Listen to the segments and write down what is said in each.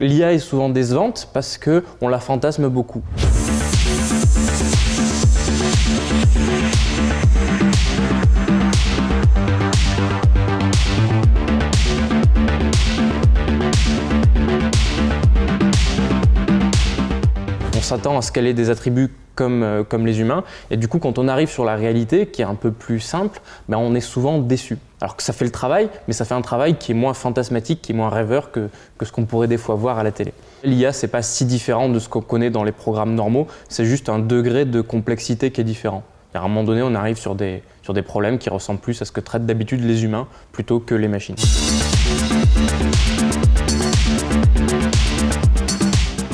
L'IA est souvent décevante parce qu'on la fantasme beaucoup. On s'attend à ce qu'elle ait des attributs comme les humains, et du coup quand on arrive sur la réalité qui est un peu plus simple, on est souvent déçu. Alors que ça fait le travail, mais ça fait un travail qui est moins fantasmatique, qui est moins rêveur que ce qu'on pourrait des fois voir à la télé. L'IA, c'est pas si différent de ce qu'on connaît dans les programmes normaux, c'est juste un degré de complexité qui est différent. À un moment donné, on arrive sur des problèmes qui ressemblent plus à ce que traitent d'habitude les humains plutôt que les machines.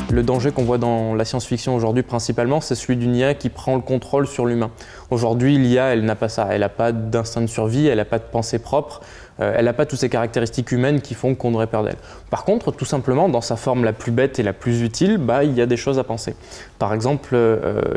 Le danger qu'on voit dans la science-fiction aujourd'hui principalement, c'est celui d'une IA qui prend le contrôle sur l'humain. Aujourd'hui, l'IA, elle n'a pas ça. Elle n'a pas d'instinct de survie, elle n'a pas de pensée propre, elle n'a pas toutes ces caractéristiques humaines qui font qu'on aurait peur d'elle. Par contre, tout simplement, dans sa forme la plus bête et la plus utile, il y a des choses à penser. Par exemple,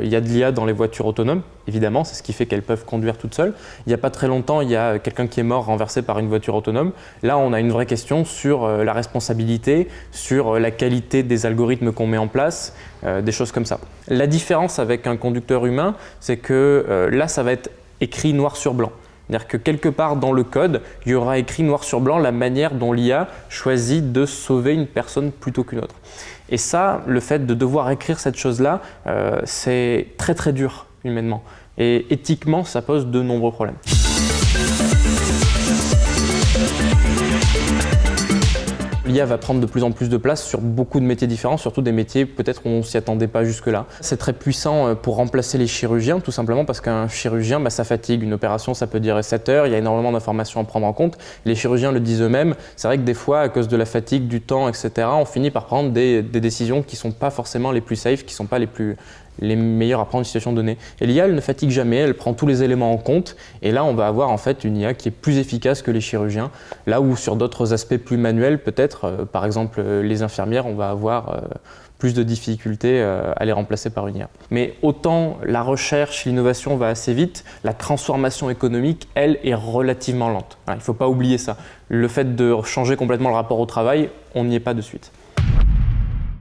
il y a de l'IA dans les voitures autonomes, évidemment, c'est ce qui fait qu'elles peuvent conduire toutes seules. Il n'y a pas très longtemps, il y a quelqu'un qui est mort renversé par une voiture autonome. Là, on a une vraie question sur la responsabilité, sur la qualité des algorithmes qu'on met en place, des choses comme ça. La différence avec un conducteur humain, c'est que là, ça va être écrit noir sur blanc. C'est-à-dire que quelque part dans le code, il y aura écrit noir sur blanc la manière dont l'IA choisit de sauver une personne plutôt qu'une autre. Et ça, le fait de devoir écrire cette chose-là, c'est très très dur humainement. Et éthiquement, ça pose de nombreux problèmes. L'IA va prendre de plus en plus de place sur beaucoup de métiers différents, surtout des métiers peut-être qu'on ne s'y attendait pas jusque-là. C'est très puissant pour remplacer les chirurgiens, tout simplement parce qu'un chirurgien, ça fatigue. Une opération, ça peut durer 7 heures, il y a énormément d'informations à prendre en compte. Les chirurgiens le disent eux-mêmes, c'est vrai que des fois, à cause de la fatigue, du temps, etc., on finit par prendre des décisions qui ne sont pas forcément les plus safe, qui ne sont pas les meilleurs à prendre une situation donnée. Et l'IA, elle ne fatigue jamais, elle prend tous les éléments en compte, et là on va avoir en fait une IA qui est plus efficace que les chirurgiens, là où sur d'autres aspects plus manuels peut-être, par exemple les infirmières, on va avoir plus de difficultés à les remplacer par une IA. Mais autant la recherche, l'innovation va assez vite, la transformation économique, elle, est relativement lente. Il ne faut pas oublier ça. Le fait de changer complètement le rapport au travail, on n'y est pas de suite.